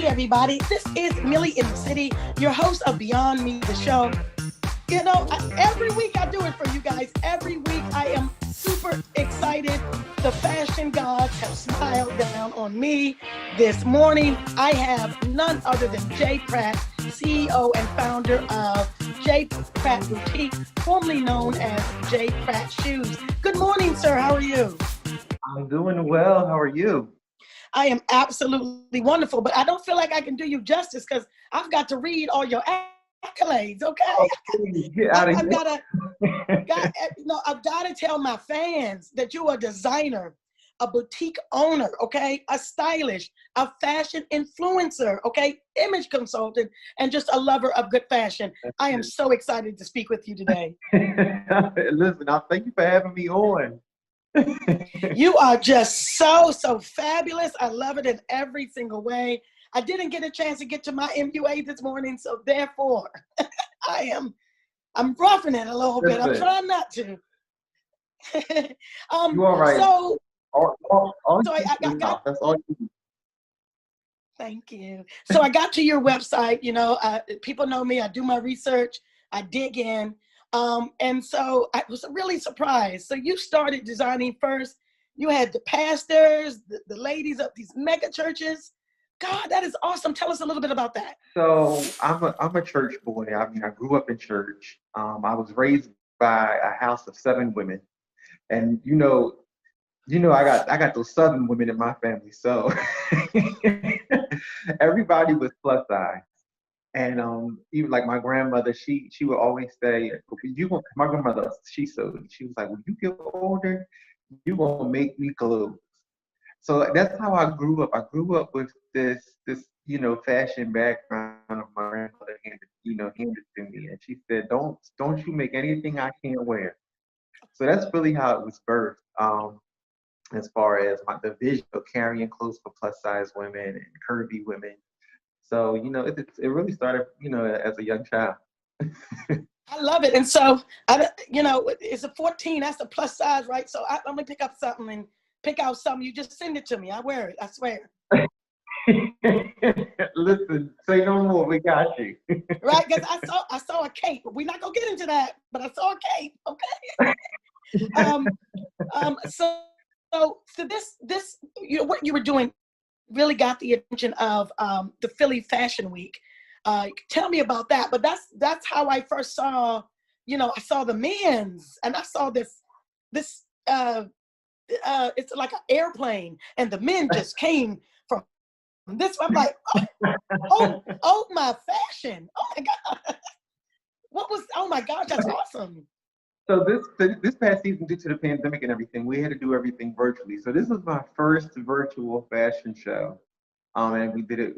Everybody. This is Millie in the City, your host of Beyond Me, the show. You know, every week I do it for you guys. Every week I am super excited. The fashion gods have smiled down on me. This morning I have none other than Jay Pratt, CEO and founder of Jay Pratt Boutique, formerly known as Jay Pratt Shoes. Good morning, sir. How are you? I'm doing well. How are you? I am absolutely wonderful, but I don't feel like I can do you justice because I've got to read all your accolades, okay? Oh, get out of here. I've got to tell my fans that you're a designer, a boutique owner, okay? A stylist, a fashion influencer, okay? Image consultant, and just a lover of good fashion. I am so excited to speak with you today. Listen, I thank you for having me on. You are just so fabulous. I love it in every single way. I didn't get a chance to get to my MUA this morning, so therefore I'm roughing it a little bit. I'm trying not to. You all right? So That's all you do. Thank you. So I got to your website. You know, people know me. I do my research. I dig in. And so I was really surprised. So you started designing first. You had the pastors, the ladies of these mega churches. God, that is awesome. Tell us a little bit about that. So I'm a church boy. I mean, I grew up in church. I was raised by a house of 7 women, and I got those Southern women in my family. So everybody was plus size. And even like my grandmother, she would always say, my grandmother, she was like, when you get older, you gonna make me clothes. So that's how I grew up. I grew up with this fashion background of my grandmother handed to me. And she said, don't you make anything I can't wear. So that's really how it was birthed. As far as the vision of carrying clothes for plus size women and curvy women. So, it really started, as a young child. I love it. And so, it's a 14, that's a plus size, right? So let me pick up something and pick out something. You just send it to me. I wear it, I swear. Listen, say no more, we got you. Right, because I saw a cape. We're not going to get into that, but I saw a cape, okay? So this, what you were doing really got the attention of the Philly Fashion Week. Tell me about that. But that's how I first saw, I saw the men's, and I saw this it's like an airplane, and the men just came from this. I'm like, oh my fashion. Oh my God. Oh my gosh, that's awesome. So this past season, due to the pandemic and everything, we had to do everything virtually. So this was my first virtual fashion show, and we did it.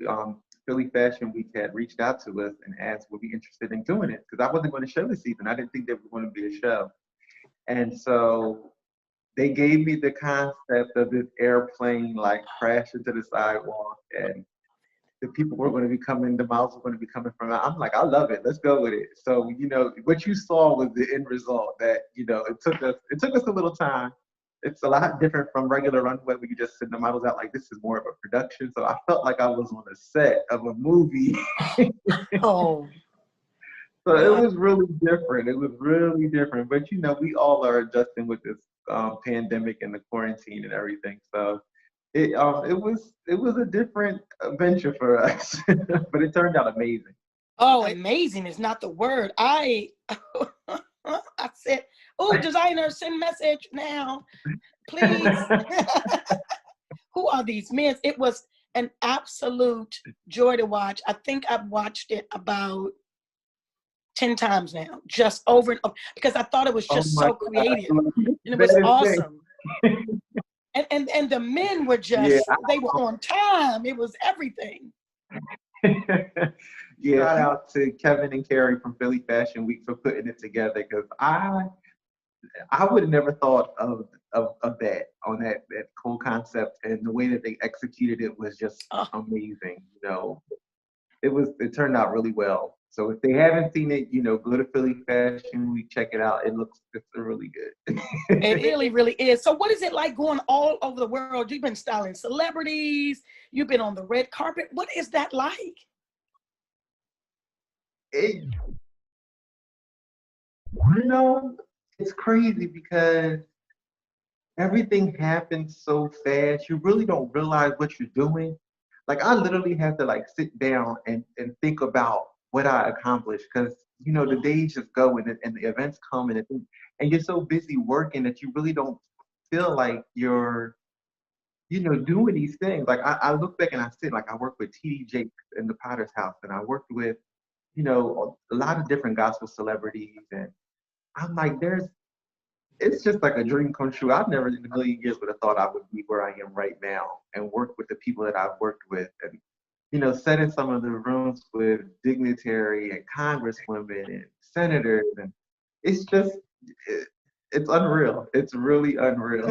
Philly Fashion Week had reached out to us and asked, "Would we be interested in doing it?" Because I wasn't going to show this season. I didn't think there was going to be a show, and so they gave me the concept of this airplane like crash into the sidewalk, and the people were going to be coming, the mouths were going to be coming from. I'm like, I love it. Let's go with it. So, what you saw was the end result that, it took us a little time. It's a lot different from regular runway where you just send the models out. Like, this is more of a production. So I felt like I was on a set of a movie. Oh. So it was really different. It was really different. But, we all are adjusting with this pandemic and the quarantine and everything. So it was a different venture for us, but it turned out amazing. Oh, amazing is not the word. I said, oh, designer, send message now, please. Who are these men? It was an absolute joy to watch. I think I've watched it about 10 times now, just over and over, because I thought it was just so creative. And it was awesome. And the men were Yeah. just, they were on time. It was everything. Yeah, shout out to Kevin and Carrie from Philly Fashion Week for putting it together, because I would have never thought of that on that cool concept, and the way that they executed it was just amazing. It turned out really well. So if they haven't seen it, go to Philly Fashion Week, check it out. It's really good. It really, really is. So what is it like going all over the world? You've been styling celebrities. You've been on the red carpet. What is that like? It, it's crazy because everything happens so fast. You really don't realize what you're doing. Like, I literally have to sit down and think about what I accomplished, because the days just go, and the events come, and you're so busy working that you really don't feel like you're doing these things. Like, I look back and I sit, like, I worked with TD Jakes in the Potter's House, and I worked with a lot of different gospel celebrities, and I'm like, it's just like a dream come true. I've never in a million years would have thought I would be where I am right now and work with the people that I've worked with, and sit in some of the rooms with dignitary and congresswomen and senators, and it's just it's unreal. It's really unreal.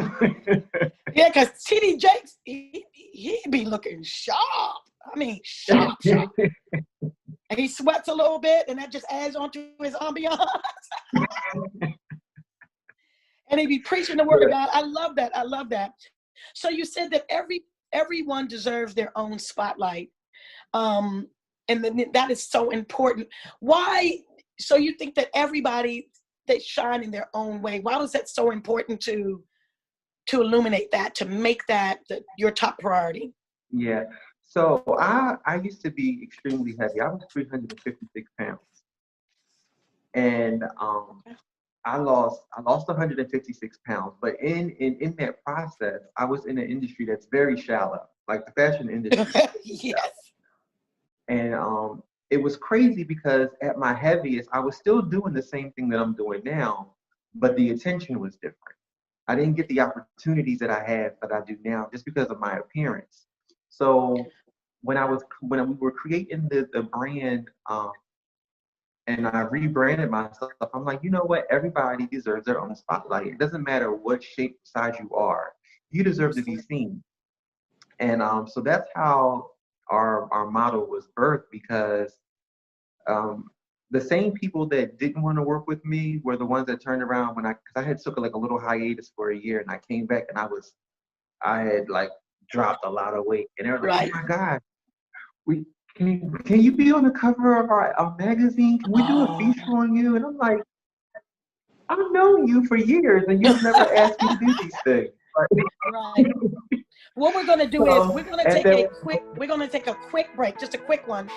Yeah, because TD Jakes, he be looking sharp. I mean, sharp. And he sweats a little bit, and that just adds on to his ambiance. And he be preaching the word of God. I love that. I love that. So you said that everyone deserves their own spotlight. And then that is so important. Why? So you think that everybody, they shine in their own way. Why was that so important to illuminate that, to make that your top priority? Yeah. So I used to be extremely heavy. I was 356 pounds. And I lost 156 pounds. But in that process, I was in an industry that's very shallow, like the fashion industry. Yes. And it was crazy because at my heaviest, I was still doing the same thing that I'm doing now, but the attention was different. I didn't get the opportunities that I do now, just because of my appearance. So when we were creating the brand, and I rebranded myself, I'm like, you know what? Everybody deserves their own spotlight. It doesn't matter what shape, size you are. You deserve to be seen. And so that's how our model was birthed, because the same people that didn't want to work with me were the ones that turned around because I had took a little hiatus for a year, and I came back, and I had dropped a lot of weight, and they were like, right. Oh my God, can you be on the cover of our magazine? Can we do a feature on you? And I'm like, I've known you for years, and you've never asked me to do these things. Right. What we're going to do is we're going to take a quick break, just a quick one.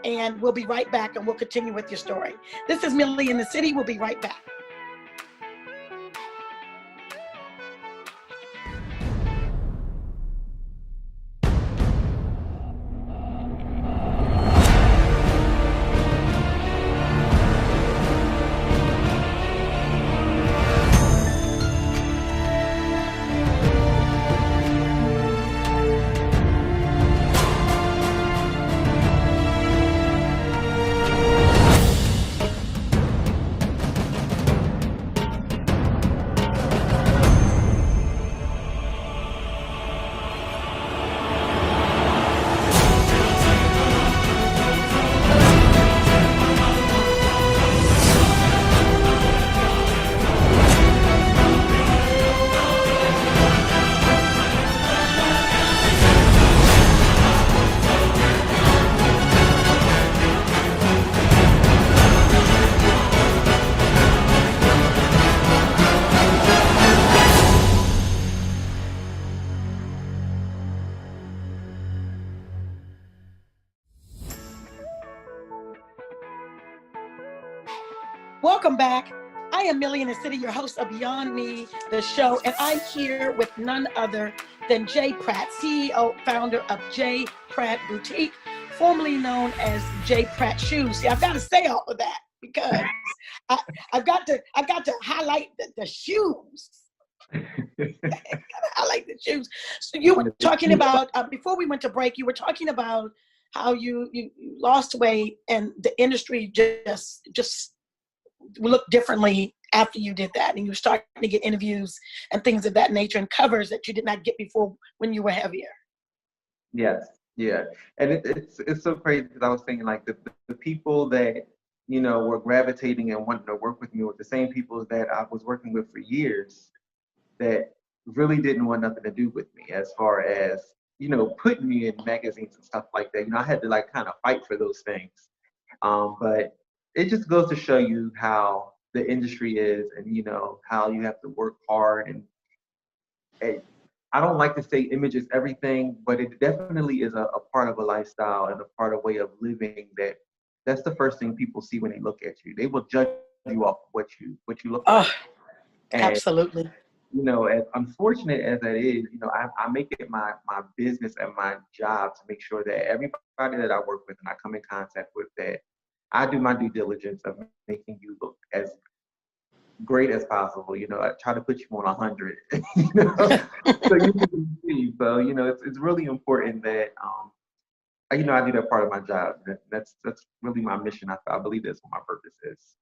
And we'll be right back, and we'll continue with your story. This is Millie in the City. We'll be right back. Welcome back. I am Millie in the City, your host of Beyond Me, the show, and I'm here with none other than J. Pratt, CEO, founder of J. Pratt Boutique, formerly known as J. Pratt Shoes. See, I've got to say all of that because I've got to highlight the shoes. shoes. So you were talking about, before we went to break, you were talking about how you lost weight and the industry just looked differently after you did that. And you were starting to get interviews and things of that nature and covers that you did not get before when you were heavier. Yes, yeah, and it's so crazy because I was thinking like the people that were gravitating and wanting to work with me were the same people that I was working with for years that really didn't want nothing to do with me as far as putting me in magazines and stuff like that. I had to like kind of fight for those things, but it just goes to show you how the industry is, and how you have to work hard and I don't like to say image is everything, but it definitely is a part of a lifestyle and a part of way of living that's the first thing people see when they look at you. They will judge you off what you look like. And, Absolutely. As unfortunate as that is, I make it my business and my job to make sure that everybody that I work with and I come in contact with, that I do my due diligence of making you look as great as possible. I try to put you on 100, so you can see. So, it's really important that, I do that part of my job. That's really my mission. I believe that's what my purpose is.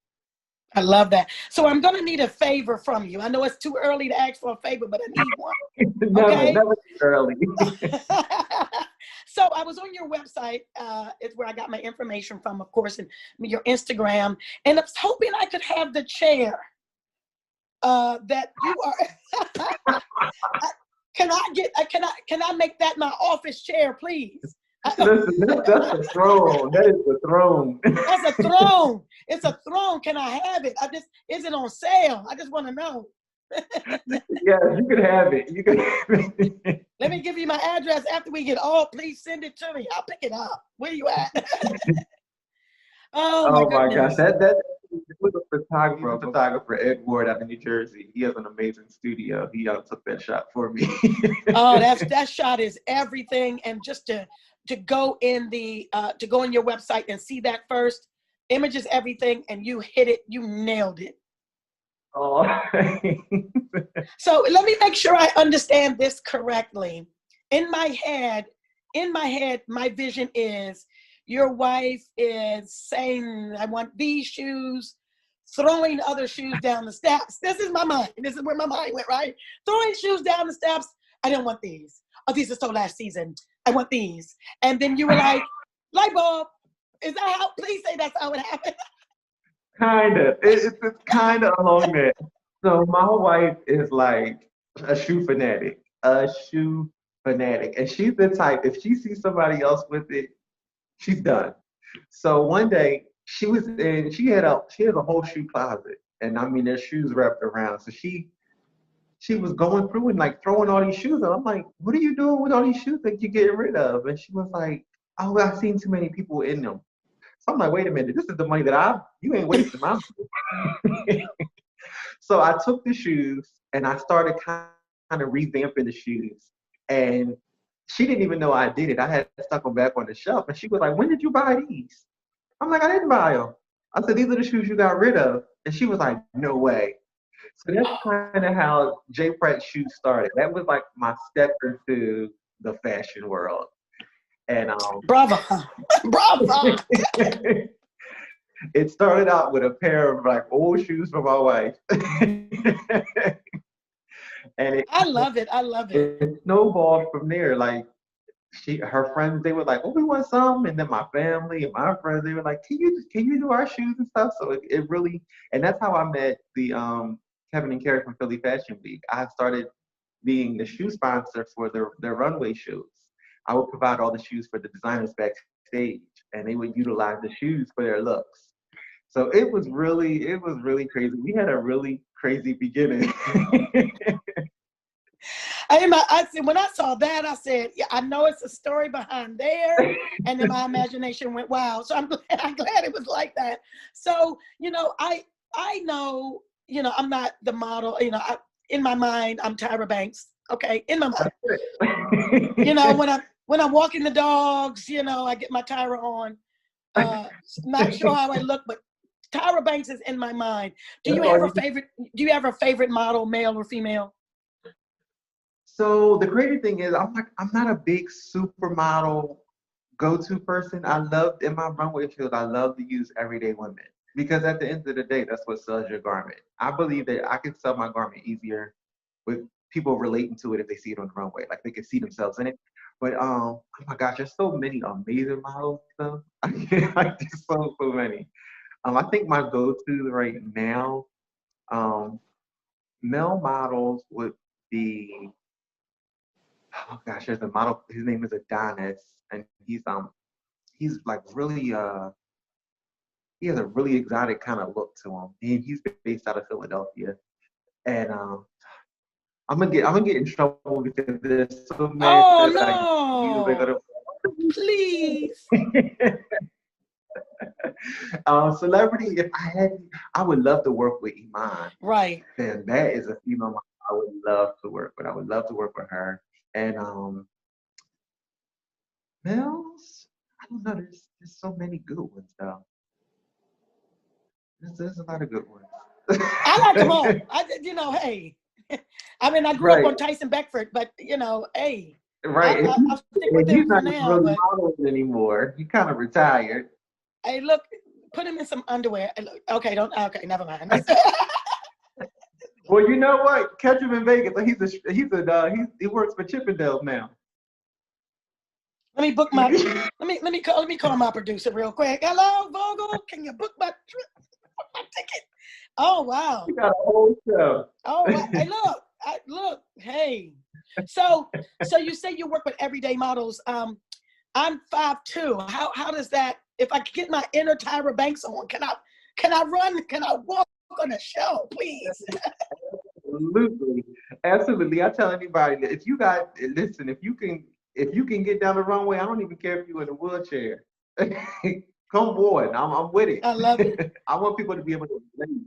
I love that. So I'm going to need a favor from you. I know it's too early to ask for a favor, but I need one. Okay? Never too early. So I was on your website. It's where I got my information from, of course, and your Instagram. And I was hoping I could have the chair that you are. Can I make that my office chair, please? Listen, that's a throne. That is the throne. That's a throne. It's a throne. Can I have it? Is it on sale? I just want to know. Yeah, you can have it. You can have it. Let me give you my address after we get off. Please send it to me. I'll pick it up. Where you at? Oh my gosh, that was a photographer, Ed Ward out of New Jersey. He has an amazing studio. He took that shot for me. Oh, that shot is everything. And just to go in your website and see that first, image is everything, and you hit it. You nailed it. Oh. So let me make sure I understand this correctly. In my head, my vision is your wife is saying, I want these shoes, throwing other shoes down the steps. This is my mind. This is where my mind went, right? Throwing shoes down the steps. I don't want these. Oh, these are so last season. I want these. And then you were like, light bulb. Is that how? Please say that's how it happened. Kind of. It's kind of along that. So my wife is like a shoe fanatic. And she's the type, if she sees somebody else with it, she's done. So one day she has a whole shoe closet, and I mean there's shoes wrapped around. So she was going through and like throwing all these shoes, and I'm like, what are you doing with all these shoes that you're getting rid of? And she was like, oh, I've seen too many people in them. So I'm like, wait a minute, this is the money that you ain't wasting my money. So I took the shoes and I started kind of revamping the shoes, and she didn't even know I did it. I had stuck them back on the shelf, and she was like, when did you buy these? I'm like, I didn't buy them. I said, these are the shoes you got rid of. And she was like, no way. So that's kind of how J. Pratt shoes started. That was like my step into the fashion world. And Bravo. Bravo. It started out with a pair of like old shoes for my wife. And I love it. It snowballed from there. Like her friends, they were like, "Oh, we want some," and then my family and my friends, they were like, "Can you do our shoes and stuff?" So it really, and that's how I met the Kevin and Carrie from Philly Fashion Week. I started being the shoe sponsor for their runway shows. I would provide all the shoes for the designers backstage, and they would utilize the shoes for their looks. So it was really crazy. We had a really crazy beginning. I said, when I saw that, I said, yeah, I know it's a story behind there. And then my imagination went wild. So I'm glad it was like that. So, I know, I'm not the model, in my mind, I'm Tyra Banks. Okay. In my mind, when I'm walking the dogs, I get my Tyra on, not sure how I look, but Tyra Banks is in my mind. Do you have a favorite model, male or female? So the crazy thing is, I'm not a big supermodel go-to person. I love in my runway field. I love to use everyday women because at the end of the day, that's what sells your garment. I believe that I can sell my garment easier with people relating to it if they see it on the runway, like they can see themselves in it. But oh my gosh, there's so many amazing models though. Like there's so many. I think my go-to right now, um, male models would be, oh gosh, there's a model. His name is Adonis, and he's like really he has a really exotic kind of look to him. He's based out of Philadelphia, and I'm gonna get in trouble because there's so many Oh that I use. I no! Please. gotta celebrity. If I had, I would love to work with Iman. Right. Then that is a female model I would love to work with. I would love to work with her. And males, I don't know. There's so many good ones though. There's a lot of good ones. I like them all. Hey. I mean, I grew up Right, on Tyson Beckford, but hey, right. And I'll stick with he's him for not even now. really But modeling anymore. He kind of retired. hey, look, put him in some underwear. Okay, don't. Okay, never mind. Well, you know what? Catch him in Vegas. He works for Chippendales now. Let me book my. Let me call my producer real quick. Hello, Vogel. Can you book my ticket? Oh wow. He got a whole show. Oh wow. Hey, look. Hey. So you say you work with everyday models. I'm 5'2". How does that? If I could get my inner Tyra Banks on, can I run? Can I walk on a show, please? Absolutely, absolutely. I tell anybody that if you can get down the runway, I don't even care if you're in a wheelchair. Come on, I'm with it. I love it. I want people to be able to relate.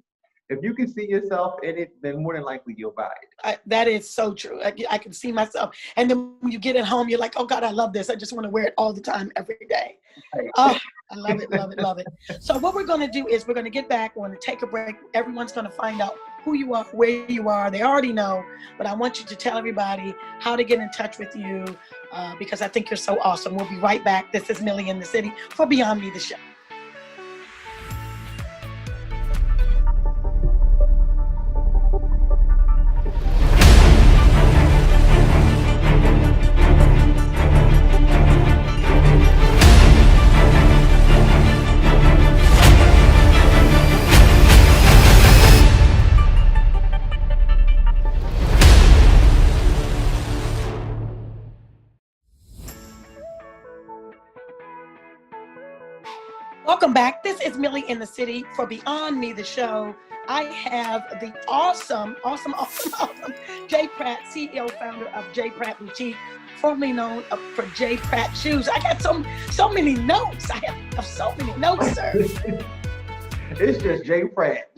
If you can see yourself in it, then more than likely you'll buy it. That is so true. I can see myself. And then when you get it home, you're like, oh God, I love this. I just want to wear it all the time, every day. Right. Oh, I love it, love it, love it. So what we're going to do is we're going to get back. We're going to take a break. Everyone's going to find out who you are, where you are. They already know, but I want you to tell everybody how to get in touch with you because I think you're so awesome. We'll be right back. This is Millie in the City for Beyond Me, the show. Welcome back. This is Millie in the City for Beyond Me, the show. I have the awesome J. Pratt, CEO, founder of J. Pratt Boutique, formerly known for J. Pratt Shoes. I got so many notes. I have so many notes, sir. It's just J. Pratt.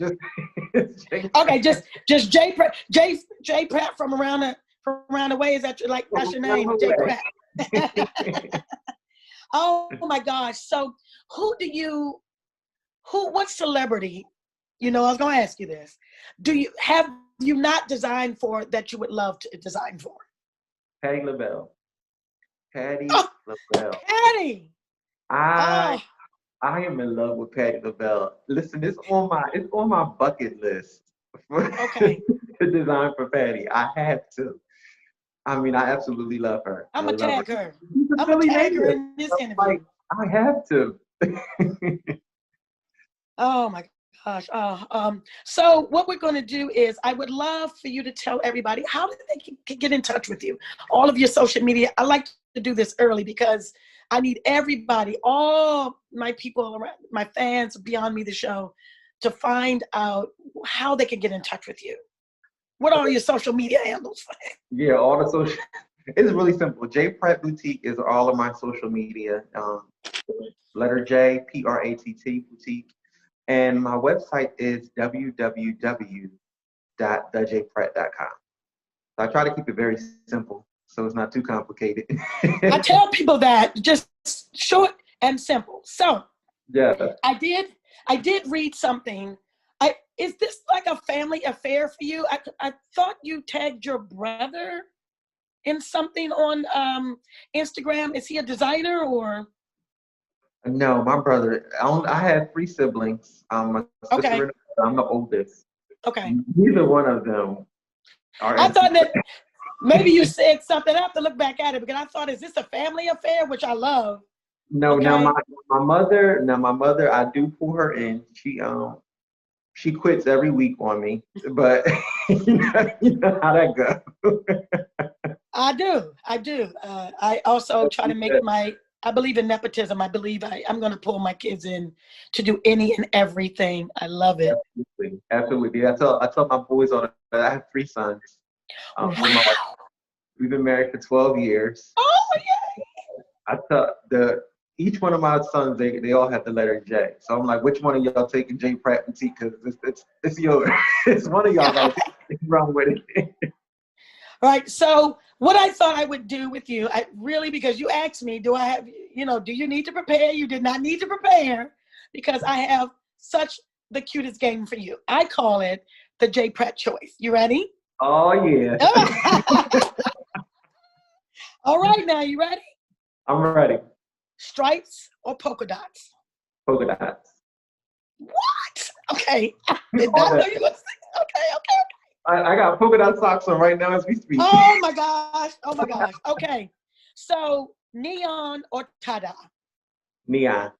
Okay, just J. Pratt. J. Pratt from around the way. Is that that's your name, J. Pratt? Oh my gosh. So what celebrity, I was going to ask you this. Have you not designed for that you would love to design for? Patti LaBelle. Patti Oh, LaBelle. Patti. I am in love with Patti LaBelle. Listen, it's on my bucket list Okay. to design for Patti. I have to. I mean, I absolutely love her. I'm going to tag her. She's a I'm going Philly to tag her native. in this interview. Like, I have to. Oh my gosh. So what we're going to do is I would love for you to tell everybody how they can get in touch with you. All of your social media. I like to do this early because I need everybody, all my people around, my fans Beyond Me, the show, to find out how they can get in touch with you. What are your social media handles? Yeah, all the social. It's really simple. J Pratt Boutique is all of my social media. Letter J, Pratt Boutique. And my website is www.thejpratt.com. So I try to keep it very simple, so it's not too complicated. I tell people that, just short and simple. So yeah, I did read something. Is this like a family affair for you? I thought you tagged your brother in something on Instagram? Is he a designer or? No, my brother. I have three siblings. My Okay. sister and I'm the oldest. Okay. Neither one of them are I into. thought that maybe you said something. I have to look back at it because I thought, is this a family affair? Which I love. No, now Okay. my mother, I do pull her in. She quits every week on me, but you know how that goes. I do. I also try to make I believe in nepotism. I believe I'm going to pull my kids in to do any and everything. I love it. Absolutely, absolutely. I tell my boys all the time. I have three sons. Me and my wife, Wow. we've been married for 12 years. Oh, yeah. I tell each one of my sons, they all have the letter J. So I'm like, which one of y'all taking J Pratt and T? Because it's yours. It's one of y'all got to take wrong with it. All right. So what I thought I would do with you, I really, because you asked me, do I have, do you need to prepare? You did not need to prepare because I have such the cutest game for you. I call it the J Pratt choice. You ready? Oh yeah. All right. Now you ready? I'm ready. Stripes or polka dots? Polka dots. What? Okay. I did not know you were saying. Okay. I got polka dot socks on right now as we speak. Oh my gosh. Okay. So neon or tada? Neon.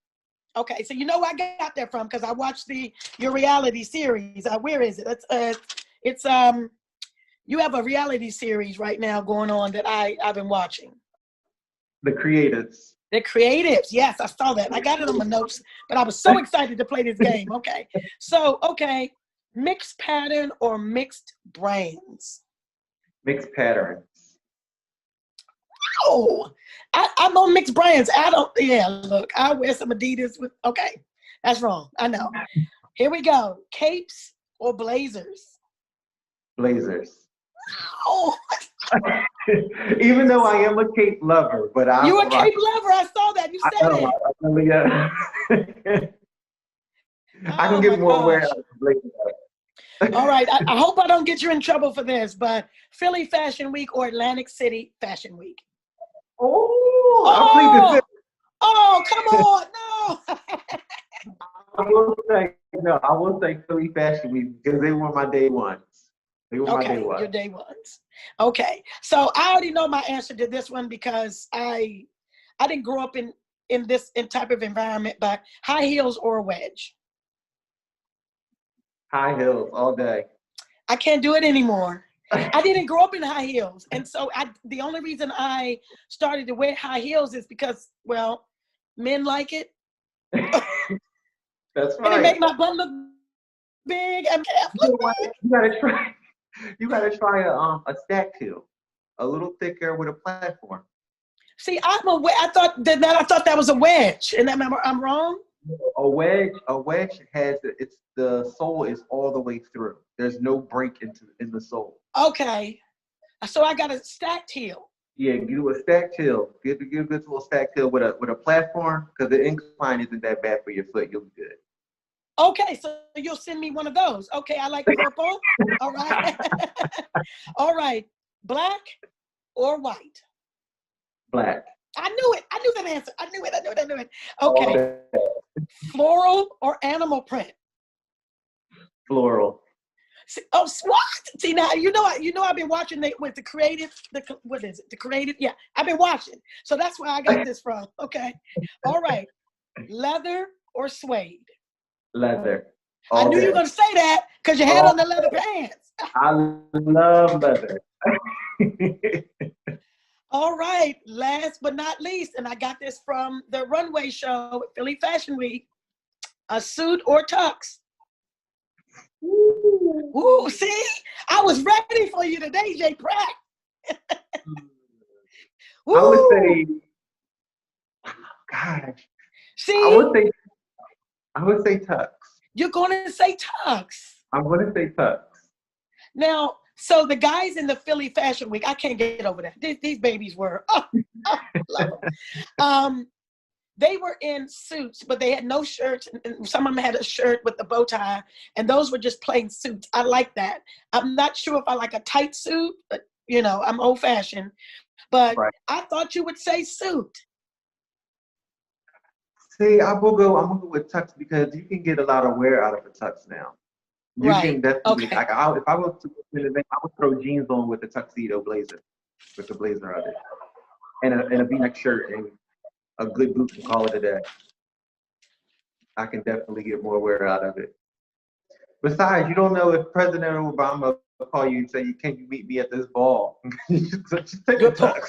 Okay, so you know where I got that from because I watched your reality series. Where is it? It's you have a reality series right now going on that I've been watching. The Creatives. The Creatives. Yes, I saw that. I got it on my notes, but I was so excited to play this game. Okay. So, mixed pattern or mixed brands? Mixed patterns. Oh, I'm on mixed brands. Look, I wear some Adidas okay, that's wrong. I know. Here we go. Capes or blazers? Blazers. Oh, Even though I am a cape lover, but you a cape lover. I saw that. You said it. I really am. I can Oh my get more wear gosh. out of blazers. All right. I hope I don't get you in trouble for this, but Philly Fashion Week or Atlantic City Fashion Week? I plead the fifth. Oh, come on. No. I will say Philly Fashion Week because they were my day ones. They were my day ones. Your day ones. Okay. So I already know my answer to this one because I didn't grow up in this type of environment, but high heels or a wedge? High heels all day. I can't do it anymore. I didn't grow up in high heels. And so the only reason I started to wear high heels is because, well, men like it. That's right. And it make my butt look big and calf look big. You gotta try a stack heel, a little thicker with a platform. See, I thought that was a wedge. And I'm wrong? A wedge has the sole is all the way through. There's no break in the sole. Okay. So I got a stacked heel. Yeah, do a stacked heel. Get a good little stacked heel with a platform because the incline isn't that bad for your foot. You'll be good. Okay, so you'll send me one of those. Okay, I like purple. All right. All right. Black or white? Black. I knew it. I knew that answer. I knew it. Okay. Floral or animal print? Floral. See, what? See now, I've been watching with the creative. What is it? The creative. Yeah, I've been watching. So that's where I got this from. Okay. All right. Leather or suede? Leather. I knew you were gonna say that because you had on the leather pants. I love leather. All right. Last but not least, and I got this from the runway show at Philly Fashion Week. A suit or tux? Ooh, see? I was ready for you today, J Pratt. I would say, gosh. See? I would say tux. You're going to say tux. I'm going to say tux. Now, so the guys in the Philly Fashion Week, I can't get over that. These babies were, love them. They were in suits, but they had no shirts. And some of them had a shirt with the bow tie, and those were just plain suits. I like that. I'm not sure if I like a tight suit, but I'm old fashioned, but Right. I thought you would say suit. See, I'm gonna go with tux because you can get a lot of wear out of a tux now. You Right. can definitely, Okay. like, if I was to go to an event, I would throw jeans on with a tuxedo blazer, with the blazer on it, and a V-neck shirt and a good boot and call it a day. I can definitely get more wear out of it. Besides, you don't know if President Obama will call you and say, "Can you meet me at this ball?" Just take a Good point. tux.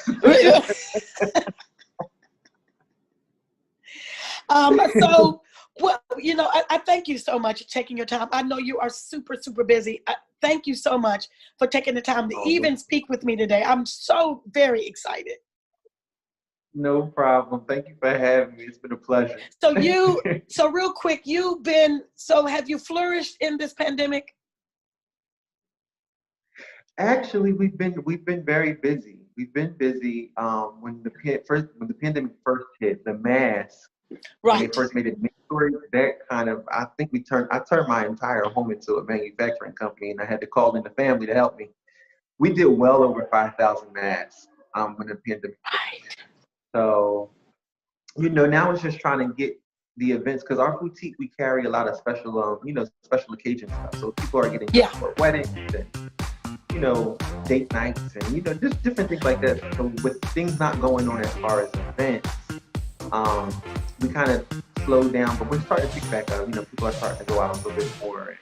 So, well, I thank you so much for taking your time. I know you are super, super busy. Thank you so much for taking the time to even speak with me today. I'm so very excited. No problem. Thank you for having me. It's been a pleasure. So real quick, have you flourished in this pandemic? Actually, we've been very busy. We've been busy. When the pandemic first hit, the mask, when they Right. first made it mandatory, that kind of, I turned my entire home into a manufacturing company, and I had to call in the family to help me. We did well over 5,000 masks when the pandemic hit. Right. So, now it's just trying to get the events, because our boutique, we carry a lot of special, special occasion stuff. So people are getting Yeah. for weddings and, date nights and, just different things like that. So with things not going on as far as events, we kind of slowed down, but we're starting to pick back up. People are starting to go out a little bit more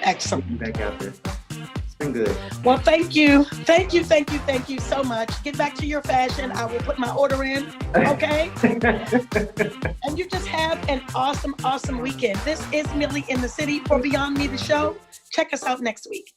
Excellent. and get back out there. So it's been good. Well, thank you. Thank you so much. Get back to your fashion. I will put my order in, okay? And you just have an awesome, awesome weekend. This is Millie in the City for Beyond Me, the show. Check us out next week.